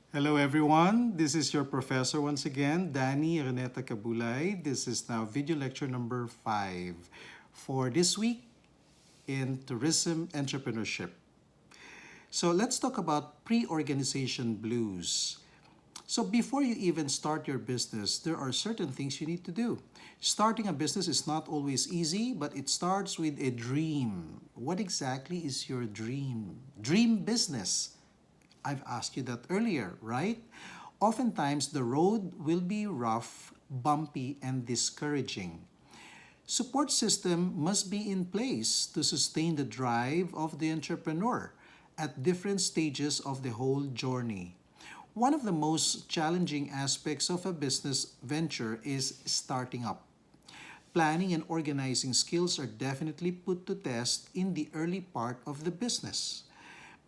Hello everyone, this is your professor once again, Danny Reneta Cabulay. This is now video lecture number 5 for this week in tourism entrepreneurship. So let's talk about pre-organization blues. So before you even start your business, there are certain things you need to do. Starting a business is not always easy, but it starts with a dream. What exactly is your dream? Dream business. I've asked you that earlier, right? Oftentimes, the road will be rough, bumpy, and discouraging. Support system must be in place to sustain the drive of the entrepreneur at different stages of the whole journey. One of the most challenging aspects of a business venture is starting up. Planning and organizing skills are definitely put to test in the early part of the business.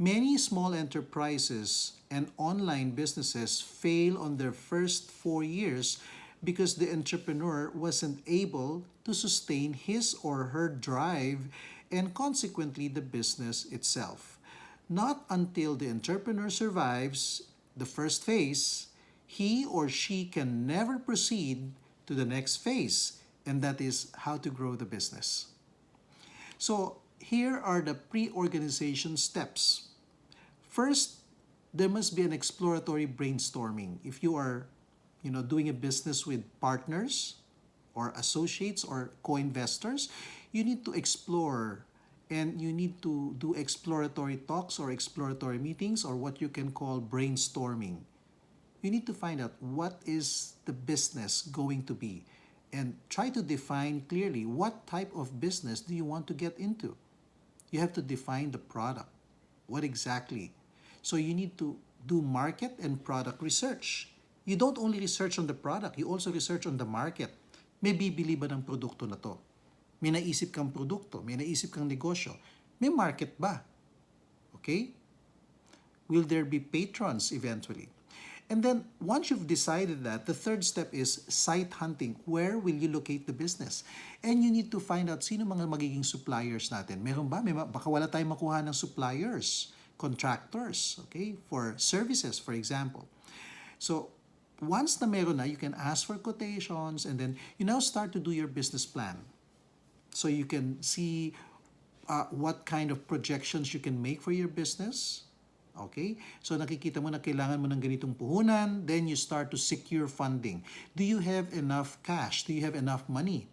Many small enterprises and online businesses fail on their first 4 years because the entrepreneur wasn't able to sustain his or her drive and consequently the business itself. Not until the entrepreneur survives the first phase, he or she can never proceed to the next phase, and that is how to grow the business. So, here are the pre organization steps. First, there must be an exploratory brainstorming. If you are, doing a business with partners or associates or co-investors, you need to explore and you need to do exploratory talks or exploratory meetings or what you can call brainstorming. You need to find out what is the business going to be and try to define clearly what type of business do you want to get into. You have to define the product. What exactly? So you need to do market and product research. You don't only research on the product, you also research on the market. May bibili ba ng produkto na to? May naisip kang produkto, may naisip kang negosyo. May market ba? Okay? Will there be patrons eventually? And then once you've decided that, the third step is site hunting. Where will you locate the business? And you need to find out sino mga magiging suppliers natin. Meron ba? Baka wala tayong makuha ng suppliers, contractors, okay? For services, for example. So once na meron na, you can ask for quotations and then you now start to do your business plan. So you can see what kind of projections you can make for your business. Okay? So nakikita mo na kailangan mo ng ganitong puhunan, then you start to secure funding. Do you have enough cash? Do you have enough money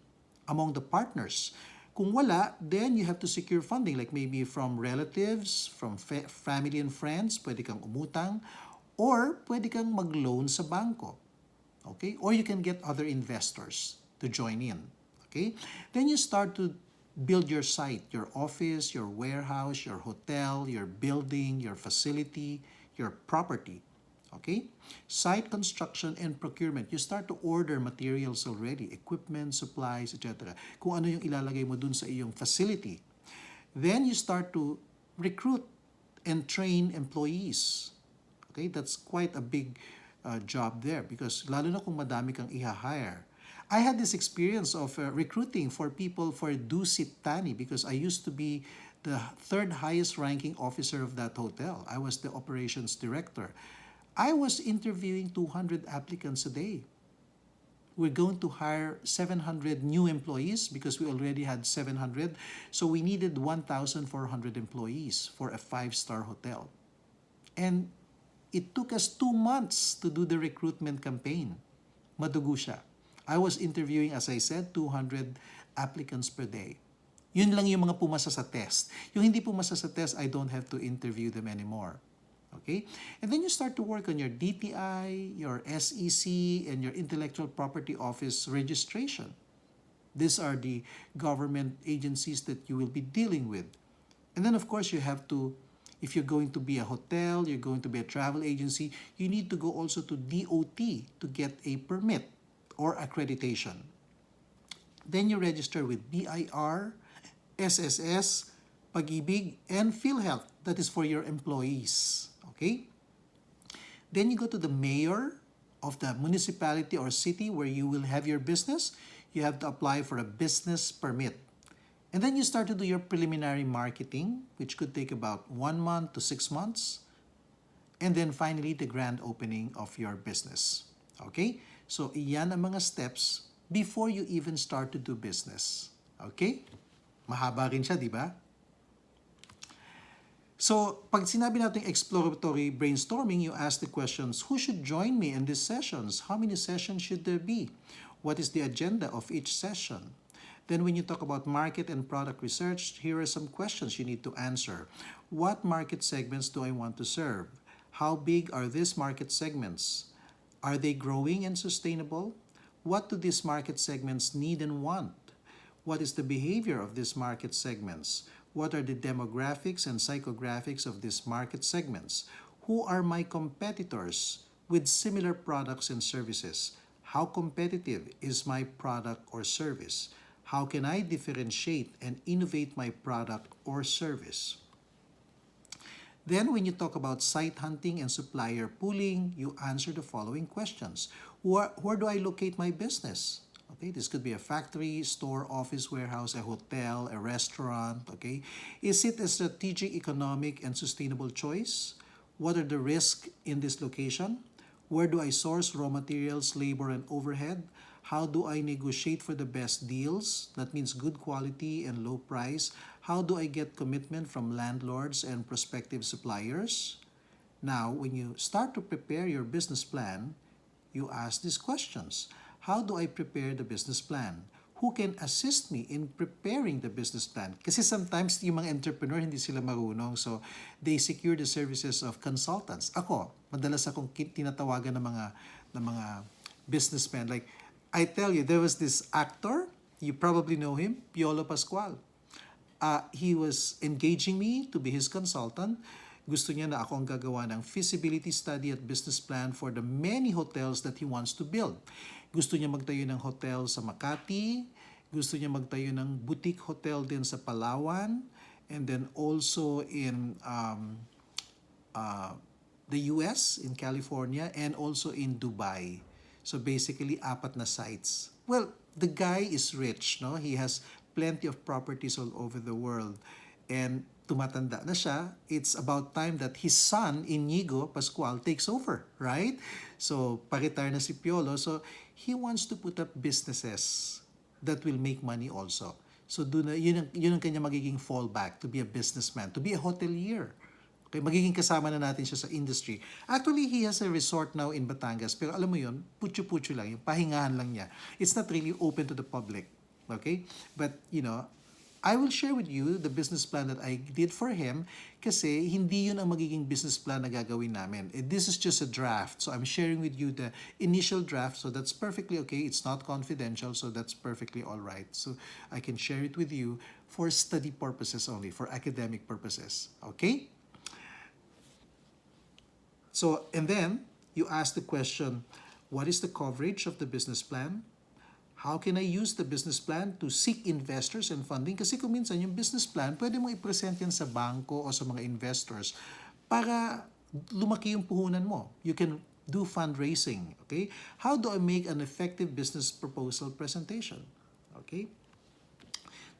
among the partners? Kung wala, then you have to secure funding like maybe from relatives, from family and friends, pwede kang umutang, or pwede kang mag-loan sa bangko. Okay? Or you can get other investors to join in. Okay? Then you start to build your site, your office, your warehouse, your hotel, your building, your facility, your property. Okay? Site construction and procurement. You start to order materials already, equipment, supplies, etc. Kung ano yung ilalagay mo dun sa iyong facility. Then you start to recruit and train employees. Okay? That's quite a big job there because lalo na kung madami kang i-hire. I had this experience of recruiting for people for Dusit Tani because I used to be the third highest ranking officer of that hotel. I was the operations director. I was interviewing 200 applicants a day. We're going to hire 700 new employees because we already had 700. So we needed 1,400 employees for a 5-star hotel. And it took us 2 months to do the recruitment campaign. Madugo siya. I was interviewing, as I said, 200 applicants per day. Yun lang yung mga pumasa sa test. Yung hindi pumasa sa test, I don't have to interview them anymore. Okay? And then you start to work on your DTI, your SEC, and your Intellectual Property Office registration. These are the government agencies that you will be dealing with. And then, of course, you have to, if you're going to be a hotel, you're going to be a travel agency, you need to go also to DOT to get a permit or accreditation. Then you register with BIR, SSS, Pag-ibig, and PhilHealth. That is for your employees. Okay? Then you go to the mayor of the municipality or city where you will have your business. You have to apply for a business permit. And then you start to do your preliminary marketing, which could take about 1 month to 6 months. And then finally, the grand opening of your business. Okay? So, iyan ang mga steps before you even start to do business. Okay? Mahaba rin siya, di ba? So, pag sinabi natin exploratory brainstorming, you ask the questions, who should join me in these sessions? How many sessions should there be? What is the agenda of each session? Then when you talk about market and product research, here are some questions you need to answer. What market segments do I want to serve? How big are these market segments? Are they growing and sustainable? What do these market segments need and want? What is the behavior of these market segments? What are the demographics and psychographics of these market segments? Who are my competitors with similar products and services? How competitive is my product or service? How can I differentiate and innovate my product or service? Then when you talk about site hunting and supplier pooling, you answer the following questions. Where do I locate my business? Okay, this could be a factory, store, office, warehouse, a hotel, a restaurant. Okay, is it a strategic, economic, and sustainable choice? What are the risks in this location? Where do I source raw materials, labor, and overhead? How do I negotiate for the best deals? That means good quality and low price. How do I get commitment from landlords and prospective suppliers? Now, when you start to prepare your business plan, you ask these questions. How do I prepare the business plan? Who can assist me in preparing the business plan? Kasi sometimes yung mga entrepreneur hindi sila marunong, so they secure the services of consultants. Ako, madalas akong tinatawagan ng mga businessmen. Like, I tell you, there was this actor, you probably know him, Piolo Pascual. He was engaging me to be his consultant. Gusto niya na ako ang gagawa ng feasibility study at business plan for the many hotels that he wants to build. Gusto niya magtayo ng hotel sa Makati. Gusto niya magtayo ng boutique hotel din sa Palawan. And then also in the US, in California, and also in Dubai. So basically, 4 na sites. Well, the guy is rich, no? He has plenty of properties all over the world. And tumatanda na siya, it's about time that his son, Inigo Pascual, takes over, right? So, pa-retire na si Piolo. So, he wants to put up businesses that will make money also. So, yun ang kanya magiging fallback, to be a businessman, to be a hotelier. Okay, magiging kasama na natin siya sa industry. Actually, he has a resort now in Batangas. Pero alam mo yun, putyo-putyo lang, yung pahingahan lang niya. It's not really open to the public. Okay? But, I will share with you the business plan that I did for him kasi hindi yun ang magiging business plan na gagawin namin. This is just a draft. So I'm sharing with you the initial draft. So that's perfectly okay. It's not confidential. So that's perfectly all right. So I can share it with you for study purposes only, for academic purposes. Okay? So, and then you ask the question, what is the coverage of the business plan? How can I use the business plan to seek investors and funding? Kasi kung minsan yung business plan, pwede mo i-present yan sa bangko o sa mga investors para lumaki yung puhunan mo. You can do fundraising, okay? How do I make an effective business proposal presentation? Okay?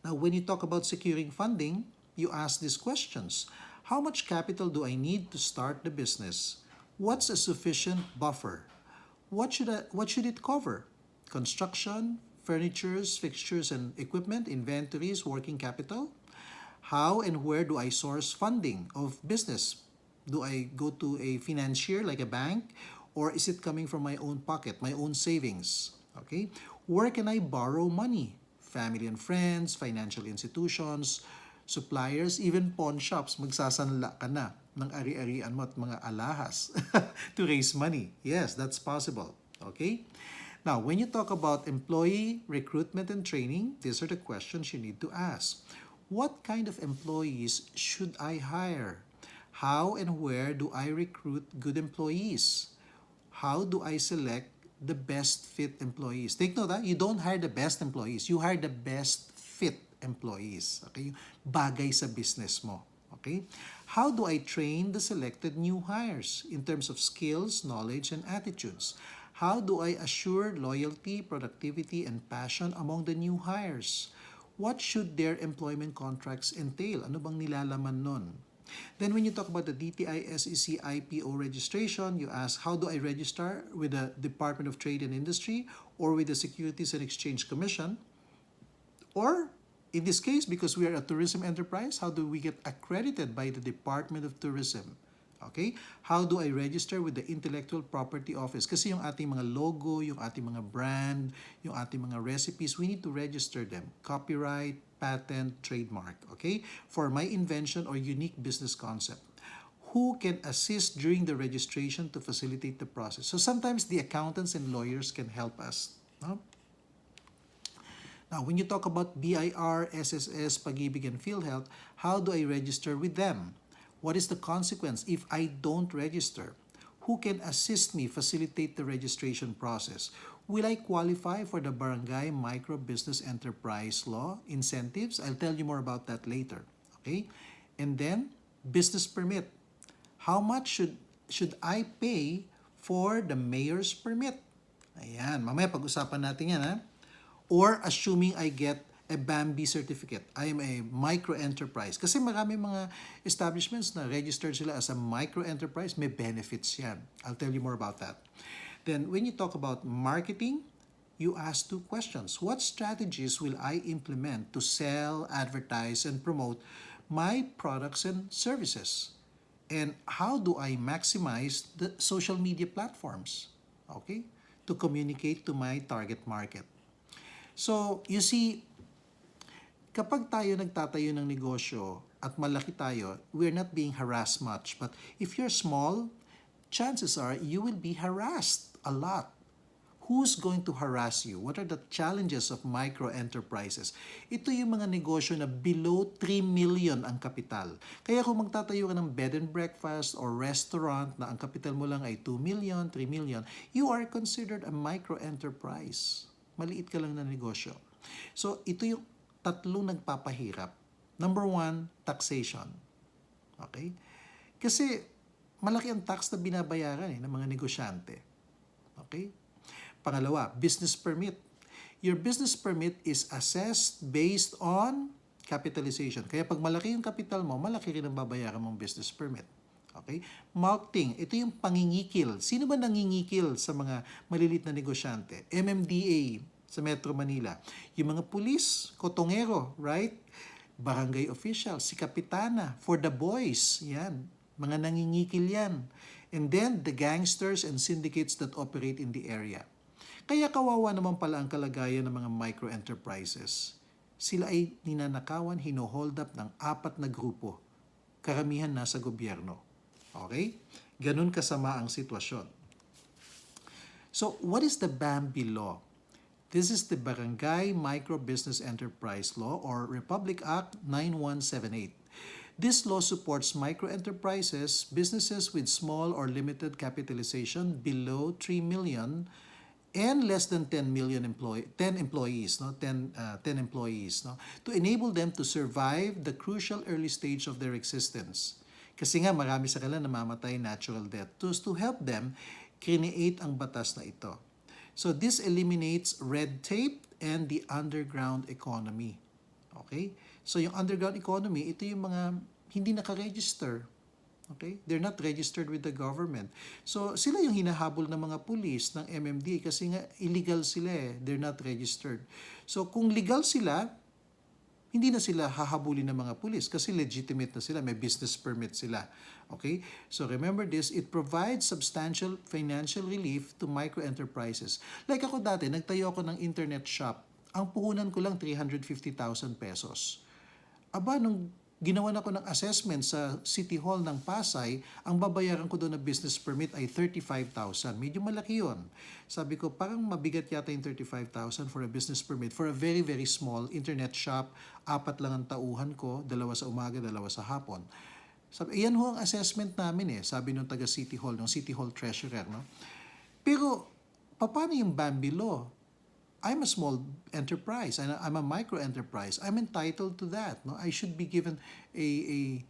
Now, when you talk about securing funding, you ask these questions. How much capital do I need to start the business? What's a sufficient buffer? What should it cover? Construction, furnitures, fixtures and equipment, inventories, working capital. How and where do I source funding of business? Do I go to a financier like a bank, or is it coming from my own pocket, my own savings? Okay? Where can I borrow money? Family and friends, financial institutions, suppliers, even pawn shops, magsasanla ka na ng ari-arian mo at mga alahas to raise money. Yes, that's possible. Okay? Now, when you talk about employee recruitment and training, these are the questions you need to ask. What kind of employees should I hire? How and where do I recruit good employees? How do I select the best fit employees? Take note, you don't hire the best employees. You hire the best fit employees. Okay? Bagay sa business mo. Okay? How do I train the selected new hires in terms of skills, knowledge, and attitudes? How do I assure loyalty, productivity, and passion among the new hires? What should their employment contracts entail? Ano bang nilalaman nun? Then when you talk about the DTI SEC IPO registration, you ask, how do I register with the Department of Trade and Industry or with the Securities and Exchange Commission? Or in this case, because we are a tourism enterprise, how do we get accredited by the Department of Tourism? Okay? How do I register with the Intellectual Property Office? Kasi yung ating mga logo, yung ating mga brand, yung ating mga recipes, we need to register them. Copyright, patent, trademark. Okay? For my invention or unique business concept. Who can assist during the registration to facilitate the process? So sometimes the accountants and lawyers can help us. No? Now, when you talk about BIR, SSS, Pag-ibig, and PhilHealth, how do I register with them? What is the consequence if I don't register? Who can assist me facilitate the registration process? Will I qualify for the Barangay Micro Business Enterprise Law incentives? I'll tell you more about that later. Okay? And then, business permit. How much should I pay for the mayor's permit? Ayan, mamaya pag-usapan natin yan, ha? Or assuming I get a BAMBI certificate. I am a micro-enterprise. Kasi marami mga establishments na registered sila as a micro-enterprise, may benefits yan. I'll tell you more about that. Then, when you talk about marketing, you ask two questions. What strategies will I implement to sell, advertise, and promote my products and services? And how do I maximize the social media platforms, okay, to communicate to my target market? So, you see, kapag tayo nagtatayo ng negosyo at malaki tayo, we're not being harassed much. But if you're small, chances are you will be harassed a lot. Who's going to harass you? What are the challenges of micro-enterprises? Ito yung mga negosyo na below 3 million ang kapital. Kaya kung magtatayo ka ng bed and breakfast or restaurant na ang kapital mo lang ay 2 million, 3 million, you are considered a micro-enterprise. Maliit ka lang na negosyo. So, ito yung tatlong nagpapahirap. Number 1, taxation. Okay? Kasi malaki ang tax na binabayaran ng mga negosyante. Okay? Pangalawa, business permit. Your business permit is assessed based on capitalization. Kaya pag malaki yung capital mo, malaki rin ang babayaran mong business permit. Okay? Marketing, ito yung pangingikil. Sino ba nangingikil sa mga malilit na negosyante? MMDA sa Metro Manila. Yung mga pulis, kotongero, right? Barangay official, si kapitana, for the boys, yan. Mga nangingikil yan. And then, the gangsters and syndicates that operate in the area. Kaya kawawa naman pala ang kalagayan ng mga micro-enterprises. Sila ay ninanakawan, hino-hold up ng 4 na grupo. Karamihan nasa gobyerno. Okay? Ganun kasama ang sitwasyon. So, what is the BAMBI law? This is the Barangay Micro Business Enterprise Law or Republic Act 9178. This law supports micro-enterprises, businesses with small or limited capitalization below 3 million and less than 10 employees, to enable them to survive the crucial early stage of their existence. Kasi nga marami sa kanila namamatay natural death. To help them, create ang batas na ito. So this eliminates red tape and the underground economy. Okay? So yung underground economy, ito yung mga hindi naka-register. Okay? They're not registered with the government. So sila yung hinahabol ng mga pulis ng MMDA kasi nga illegal sila eh. They're not registered. So kung legal sila, hindi na sila hahabulin ng mga pulis kasi legitimate na sila, may business permit sila. Okay? So remember this, it provides substantial financial relief to micro-enterprises. Like ako dati, nagtayo ako ng internet shop. Ang puhunan ko lang 350,000 pesos. Aba, nung ginawan ako ng assessment sa City Hall ng Pasay, ang babayaran ko doon na business permit ay 35,000. Medyo malaki yun. Sabi ko, parang mabigat yata yung 35,000 for a business permit for a very, very small internet shop. 4 lang ang tauhan ko, 2 sa umaga, 2 sa hapon. Sabi, iyan ho ang assessment namin eh, sabi nung taga City Hall, nung City Hall treasurer. No? Pero, paano yung BAMBI law? I'm a small enterprise and I'm a micro enterprise. I'm entitled to that. No, I should be given a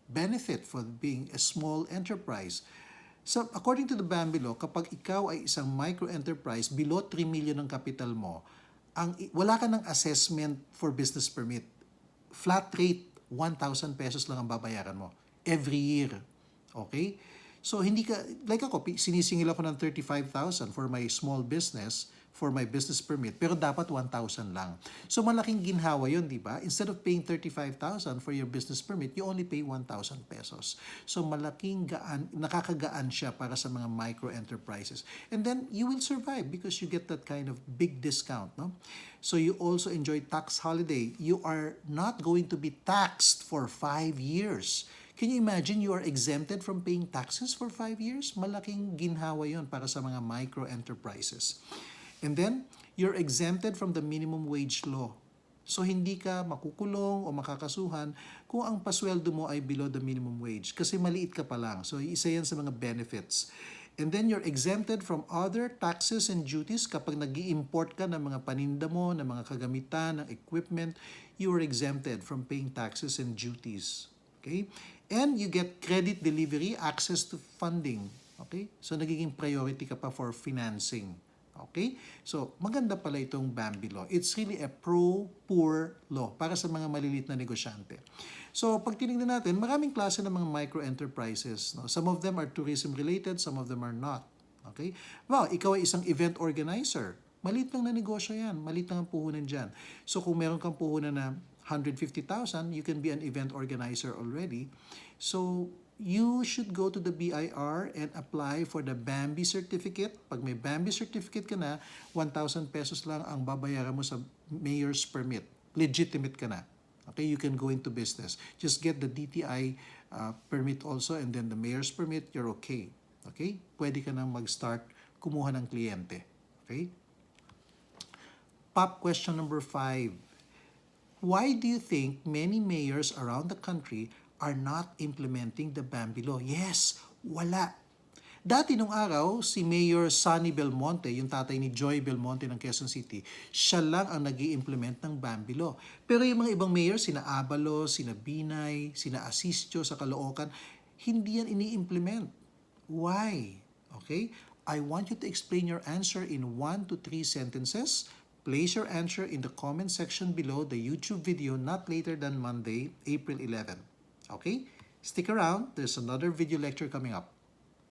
benefit for being a small enterprise. So according to the BAMBI law, kapag ikaw ay isang micro enterprise below 3 million ang capital mo, wala ka ng assessment for business permit. Flat rate 1,000 pesos lang ang babayaran mo every year. Okay? So, hindi ka, like ako, sinisingil ako ng 35,000 for my small business, for my business permit, pero dapat 1,000 lang. So, malaking ginhawa yun, di ba? Instead of paying 35,000 for your business permit, you only pay 1,000 pesos. So, nakakagaan siya para sa mga micro-enterprises. And then, you will survive because you get that kind of big discount, no? So, you also enjoy tax holiday. You are not going to be taxed for 5 years. Can you imagine you are exempted from paying taxes for 5 years? Malaking ginhawa yon para sa mga micro-enterprises. And then, you're exempted from the minimum wage law. So, hindi ka makukulong o makakasuhan kung ang pasweldo mo ay below the minimum wage kasi maliit ka pa lang. So, isa yan sa mga benefits. And then, you're exempted from other taxes and duties kapag nag-i-import ka ng mga paninda mo, ng mga kagamitan, ng equipment, you are exempted from paying taxes and duties. Okay? And you get credit delivery, access to funding. Okay? So, nagiging priority ka pa for financing. Okay? So, maganda pala itong Bambi Law. It's really a pro-poor law para sa mga maliliit na negosyante. So, pag tinignan natin, maraming klase ng mga micro-enterprises. No? Some of them are tourism-related, some of them are not. Okay? Well, ikaw ay isang event organizer. Maliit lang na negosyo yan. Maliit lang ang puhunan dyan. So, kung meron kang puhunan na 150,000, you can be an event organizer already. So, you should go to the BIR and apply for the Bambi certificate. Pag may Bambi certificate ka na, 1,000 pesos lang ang babayaran mo sa mayor's permit. Legitimate ka na. Okay, you can go into business. Just get the DTI permit also and then the mayor's permit, you're okay. Okay? Pwede ka nang mag-start kumuha ng kliyente. Okay? Pop question number 5. Why do you think many mayors around the country are not implementing the Bambi Law? Yes, wala. Dati nung araw, si Mayor Sonny Belmonte, yung tatay ni Joy Belmonte ng Quezon City, siya lang ang nag-i-implement ng Bambi Law. Pero yung mga ibang mayor, sina Abalos, sina Binay, sina Asistio sa Caloocan, hindi yan ini-implement. Why? Okay? I want you to explain your answer in 1 to 3 sentences. Place your answer in the comment section below the YouTube video not later than Monday, April 11. Okay? Stick around. There's another video lecture coming up.